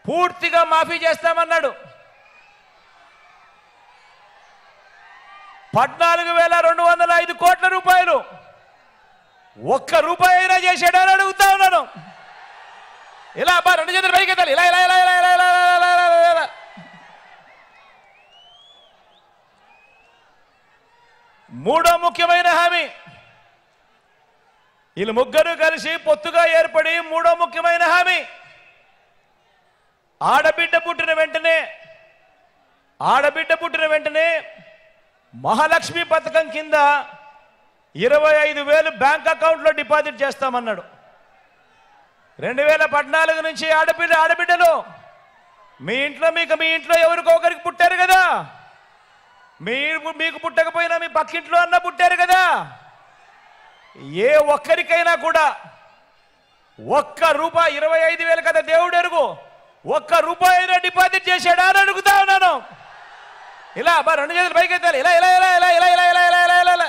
పూర్తిగా మాఫీ చేస్తామన్నాడు. 14,205 కోట్ల రూపాయలు ఒక్క రూపాయి అయినా చేశాడని అడుగుతా ఉన్నాను. ఇలా అబ్బా, రెండు చేతులు పైకి ఎత్తాలి, ఇలా ఇలా ఇలా ఇలా ఇలా ఇలా ఇలా ఇలా ఇలా. మూడో ముఖ్యమైన హామీ, వీళ్ళు ముగ్గురు కలిసి పొత్తుగా ఏర్పడి మూడో ముఖ్యమైన హామీ, ఆడబిడ్డ పుట్టిన వెంటనే మహాలక్ష్మి పథకం కింద 25,000 బ్యాంక్ అకౌంట్లో డిపాజిట్ చేస్తామన్నాడు. 2014 నుంచి ఆడబిడ్డలు మీ ఇంట్లో ఎవరికో ఒకరికి పుట్టారు కదా, మీకు పుట్టకపోయినా మీ పక్కింట్లో అన్న పుట్టారు కదా, ఏ ఒక్కరికైనా కూడా ఒక్క రూపాయి, 25,000 కదా దేవుడు ఎరుగు, ఒక్క రూపాయి అయినా డిపాజిట్ చేశాడా అని అడుగుతా ఉన్నాను. ఇలా అబ్బా, రెండు చేతులు పైకి ఎత్తాలి, ఇలా ఇలా ఇలా ఇలా ఇలా ఇలా ఇలా ఇలా ఇలా ఇలా ఇలా.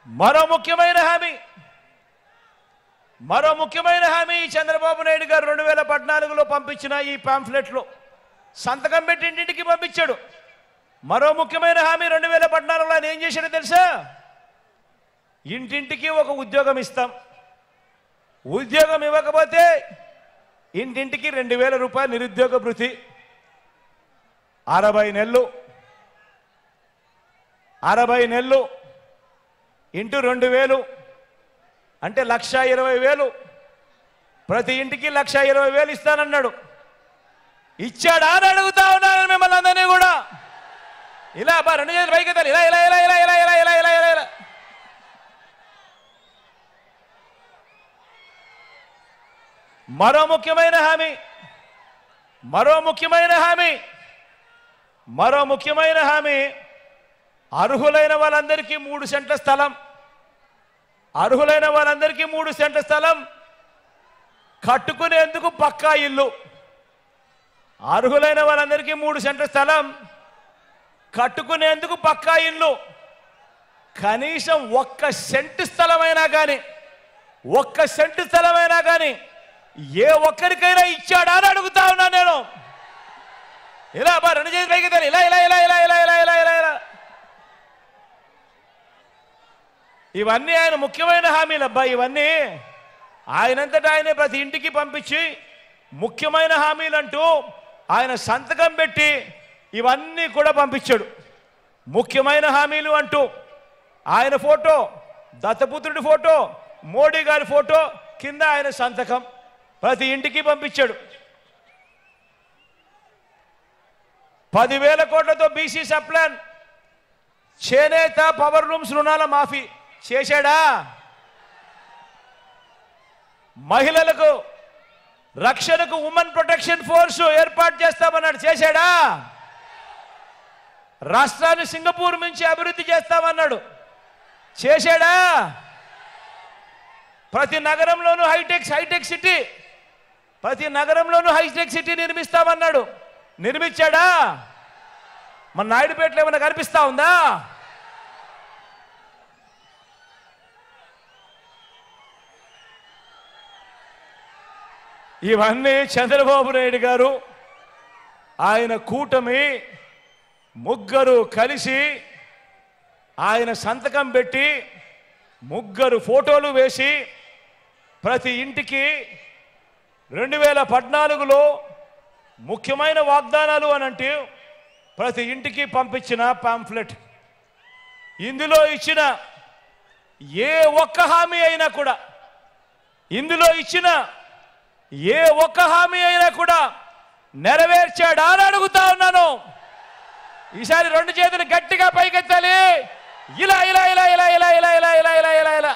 మరో ముఖ్యమైన హామీ చంద్రబాబు నాయుడు గారు 2014లో పంపించిన ఈ పాంఫ్లెట్లో సంతకం పెట్టి ఇంటింటికి పంపించాడు. మరో ముఖ్యమైన హామీ 2014లో ఆయన ఏం చేశాడో తెలుసా? ఇంటింటికి ఒక ఉద్యోగం ఇస్తాం, ఉద్యోగం ఇవ్వకపోతే ఇంటింటికి 2,000 రూపాయలు నిరుద్యోగ భృతి, 60 నెలలు ఇంటూ 2,000 అంటే 1,20,000, ప్రతి ఇంటికి 1,20,000 ఇస్తానన్నాడు. ఇచ్చాడా అని అడుగుతా ఉన్నాను మిమ్మల్ని అందరినీ కూడా. ఇలా అబ్బా, రెండు చేతులు పైకి ఎత్తాలి, ఇలా ఇలా ఇలా ఇలా ఇలా ఇలా ఇలా ఇలా ఇలా ఇలా. మరో ముఖ్యమైన హామీ అర్హులైన వాళ్ళందరికీ 3 సెంట్ల స్థలం, కట్టుకునేందుకు పక్కా ఇల్లు. అర్హులైన వాళ్ళందరికీ 3 సెంట్ల స్థలం, కట్టుకునేందుకు పక్కా ఇల్లు. కనీసం 1 సెంటు స్థలమైనా కానీ ఏ ఒక్కరికైనా ఇచ్చాడా అని అడుగుతా ఉన్నా నేను. ఇలా అబ్బా, రెండు చేతులు పైకి ఎత్తాలి, ఇలా ఇలా ఇలా ఇలా ఇలా ఇలా ఇలా ఇలా ఇలా. ఇవన్నీ ఆయన ముఖ్యమైన హామీలు అబ్బా. ఇవన్నీ ఆయనంతటా ఆయనే ప్రతి ఇంటికి పంపించి ముఖ్యమైన హామీలంటూ ఆయన సంతకం పెట్టి ఇవన్నీ కూడా పంపించాడు. ముఖ్యమైన హామీలు అంటూ ఆయన ఫోటో, దత్తపుత్రుడి ఫోటో, మోడీ గారి ఫోటో కింద ఆయన సంతకం ప్రతి ఇంటికి పంపించాడు. 10,000 కోట్లతో బీసీ సప్లాన్, చేనేత, పవర్ లూమ్స్ రుణాల మాఫీ చేశాడా? మహిళలకు రక్షణకు ఉమెన్ ప్రొటెక్షన్ ఫోర్స్ ఏర్పాటు చేస్తామన్నాడు, చేశాడా? రాష్ట్రాన్ని సింగపూర్ నుంచి అభివృద్ధి చేస్తామన్నాడు, చేశాడా? ప్రతి నగరంలోనూ హైటెక్ సిటీ, ప్రతి నగరంలోనూ హైటెక్ సిటీ నిర్మిస్తామన్నాడు, నిర్మించాడా? మన నాయుడుపేటలో ఏమైనా కనిపిస్తా ఉందా? ఇవన్నీ చంద్రబాబు నాయుడు గారు ఆయన కూటమి ముగ్గురు కలిసి ఆయన సంతకం పెట్టి ముగ్గురు ఫోటోలు వేసి ప్రతి ఇంటికి 2014లో ముఖ్యమైన వాగ్దానాలు అనంటే ప్రతి ఇంటికి పంపించిన పాంఫ్లెట్. ఇందులో ఇచ్చిన ఏ ఒక్క హామీ అయినా కూడా నెరవేర్చాడా అని అడుగుతా ఉన్నాను. ఈసారి 2 చేతులు గట్టిగా పైకెత్తాలి. ఇలా ఇలా ఇలా ఇలా ఇలా ఇలా ఇలా ఇలా ఇలా ఇలా ఇలా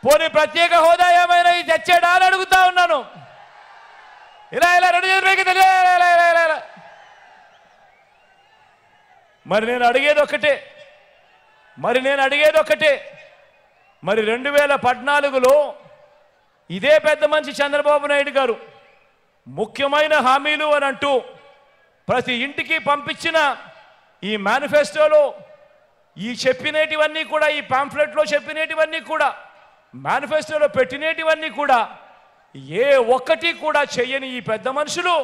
పోనీ ప్రత్యేక హోదా ఏమైనా తెచ్చాడా అని అడుగుతా ఉన్నాను. ఇలా ఇలా 2 చేతులు పైకెత్తాలి. ఇలా ఇలా ఇలా ఇలా. మరి నేను అడిగేది ఒకటే మరి 2014లో ఇదే పెద్ద మనిషి చంద్రబాబు నాయుడు గారు ముఖ్యమైన హామీలు అని అంటూ ప్రతి ఇంటికి పంపించిన ఈ మేనిఫెస్టోలో ఈ చెప్పినటివన్నీ కూడా, ఈ పాంఫ్లెట్లో చెప్పినటివన్నీ కూడా, మేనిఫెస్టోలో పెట్టినటివన్నీ కూడా ఏ ఒక్కటి కూడా చెయ్యని ఈ పెద్ద మనుషులు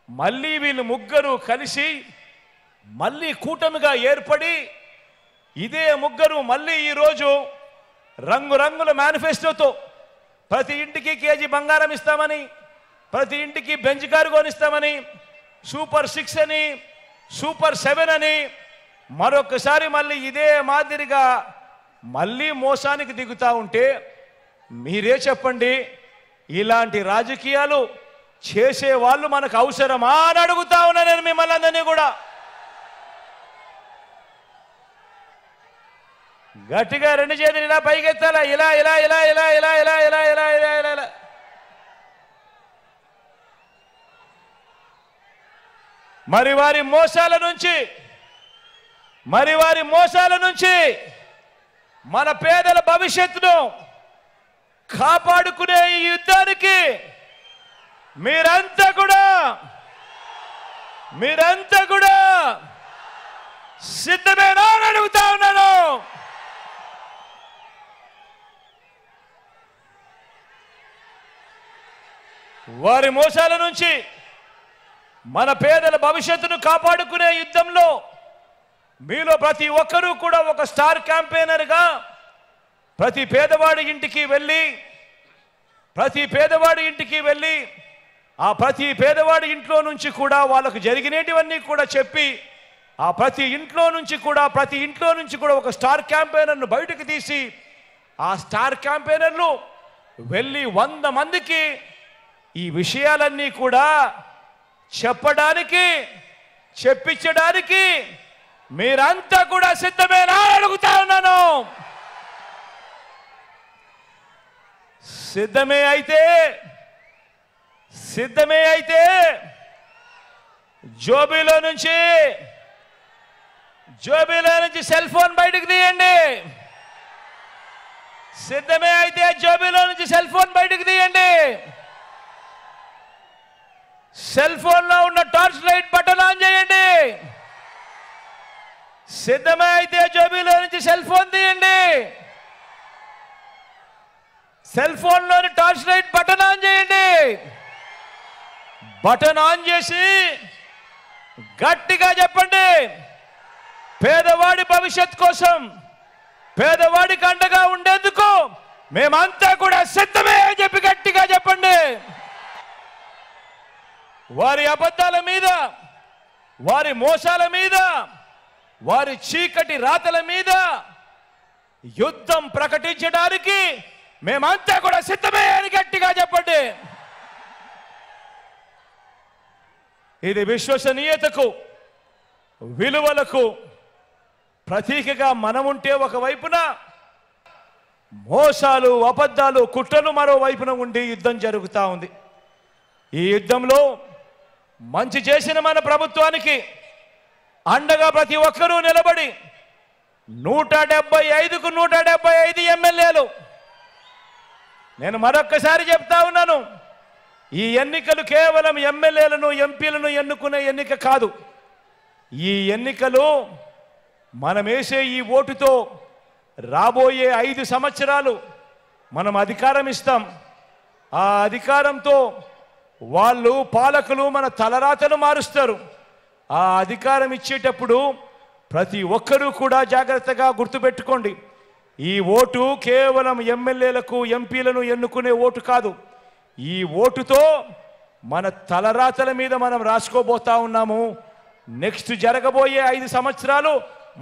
మళ్ళీ వీళ్ళు ముగ్గురు కలిసి మళ్ళీ కూటమిగా ఏర్పడి ఇదే ముగ్గురు మళ్ళీ ఈరోజు రంగురంగుల మేనిఫెస్టోతో ప్రతి ఇంటికి కేజీ బంగారం ఇస్తామని, ప్రతి ఇంటికి బెంచ్ కారు కొనిస్తామని, సూపర్ 6 అని, సూపర్ 7 అని మరొకసారి మళ్ళీ ఇదే మాదిరిగా మళ్ళీ మోసానికి దిగుతా ఉంటే మీరే చెప్పండి, ఇలాంటి రాజకీయాలు చేసే వాళ్ళు మనకు అవసరమా అని అడుగుతా ఉన్నా నేను మిమ్మల్ని అందరినీ కూడా. గట్టిగా 2 చేతులు ఇలా పైకెత్తాలా. ఇలా ఇలా ఇలా ఇలా ఇలా ఇలా ఇలా ఇలా ఇలా ఇలా ఇలా మరి వారి మోసాల నుంచి మన పేదల భవిష్యత్తును కాపాడుకునే ఈ యుద్ధానికి మీరంతా కూడా సిద్ధమేనా అని అడుగుతా ఉన్నాను. వారి మోసాల నుంచి మన పేదల భవిష్యత్తును కాపాడుకునే యుద్ధంలో మీలో ప్రతి ఒక్కరూ కూడా ఒక స్టార్ క్యాంపెయినర్గా ప్రతి పేదవాడి ఇంటికి వెళ్ళి ఆ ప్రతి పేదవాడి ఇంట్లో నుంచి కూడా వాళ్ళకు జరిగినటివన్నీ కూడా చెప్పి ఆ ప్రతి ఇంట్లో నుంచి కూడా ఒక స్టార్ క్యాంపెయినర్ను బయటకు తీసి ఆ స్టార్ క్యాంపెయినర్లు వెళ్ళి 100 మందికి ఈ విషయాలన్నీ కూడా చెప్పించడానికి మీరంతా కూడా సిద్ధమేనా అడుగుతా ఉన్నాను. సిద్ధమే అయితే జోబీలో నుంచి సెల్ ఫోన్ బయటకు తీయండి. సిద్ధమే అయితే జోబీలో నుంచి సెల్ ఫోన్ బయటకు తీయండి. సెల్ ఫోన్లో ఉన్న టార్చ్ లైట్ బటన్ ఆన్ చేయండి. సిద్ధమే అయితే జోబీలో నుంచి సెల్ ఫోన్ తీయండి. సెల్ ఫోన్లోని టార్చ్ లైట్ బటన్ ఆన్ చేయండి. బటన్ ఆన్ చేసి గట్టిగా చెప్పండి, పేదవాడి భవిష్యత్ కోసం, పేదవాడికి అండగా ఉండేందుకు మేమంతా కూడా సిద్ధమే అని చెప్పి గట్టిగా చెప్పండి. వారి అబద్ధాల మీద, వారి మోసాల మీద, వారి చీకటి రాతల మీద యుద్ధం ప్రకటించడానికి మేమంతా కూడా సిద్ధమే అని గట్టిగా చెప్పండి. ఇది విశ్వసనీయతకు, విలువలకు ప్రతీకగా మనముంటే ఒకవైపున, మోసాలు, అబద్ధాలు, కుట్రలు మరోవైపున ఉండి యుద్ధం జరుగుతూ ఉంది. ఈ యుద్ధంలో మంచి చేసిన మన ప్రభుత్వానికి అండగా ప్రతి ఒక్కరూ నిలబడి 175కు 175 ఎమ్మెల్యేలు. నేను మరొక్కసారి చెప్తా ఉన్నాను, ఈ ఎన్నికలు కేవలం ఎమ్మెల్యేలను, ఎంపీలను ఎన్నుకునే ఎన్నిక కాదు. ఈ ఎన్నికలు మనం వేసే ఈ ఓటుతో రాబోయే 5 సంవత్సరాలు మనం అధికారం ఇస్తాం. ఆ అధికారంతో వాళ్ళు పాలకులు మన తలరాతను మారుస్తారు. ఆ అధికారం ఇచ్చేటప్పుడు ప్రతి ఒక్కరూ కూడా జాగ్రత్తగా గుర్తుపెట్టుకోండి, ఈ ఓటు కేవలం ఎమ్మెల్యేలకు ఎంపీలను ఎన్నుకునే ఓటు కాదు. ఈ ఓటుతో మన తలరాతల మీద మనం రాసుకోబోతా ఉన్నాము. నెక్స్ట్ జరగబోయే 5 సంవత్సరాలు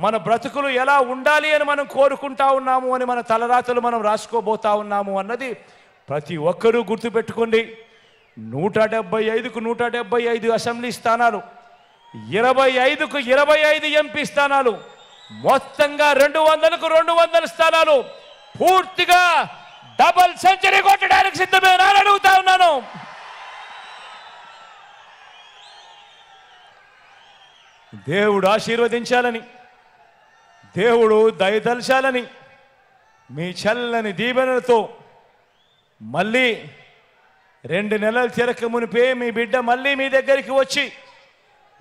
మన బ్రతుకులు ఎలా ఉండాలి అని మనం కోరుకుంటా ఉన్నాము అని మన తలరాతలు మనం రాసుకోబోతా ఉన్నాము అన్నది ప్రతి ఒక్కరూ గుర్తుపెట్టుకోండి. 175కు 175 అసెంబ్లీ స్థానాలు, 25కు 25 ఎంపీ స్థానాలు, మొత్తంగా 200కు 200 స్థానాలు పూర్తిగా డబల్ సెంచరీ కొట్టడానికి సిద్ధమేనా అని అడుగుతా ఉన్నాను. దేవుడు ఆశీర్వదించాలని, దేవుడు దయదల్చాలని మీ చల్లని దీవెనలతో మళ్ళీ 2 నెలలు తిరక మునిపే మీ బిడ్డ మళ్ళీ మీ దగ్గరికి వచ్చి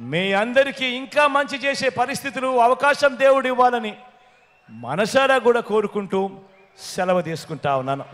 మీ అందరికీ ఇంకా మంచి చేసే పరిస్థితులు, అవకాశం దేవుడు ఇవ్వాలని మనసారా కూడా కోరుకుంటూ సెలవు తీసుకుంటా ఉన్నాను.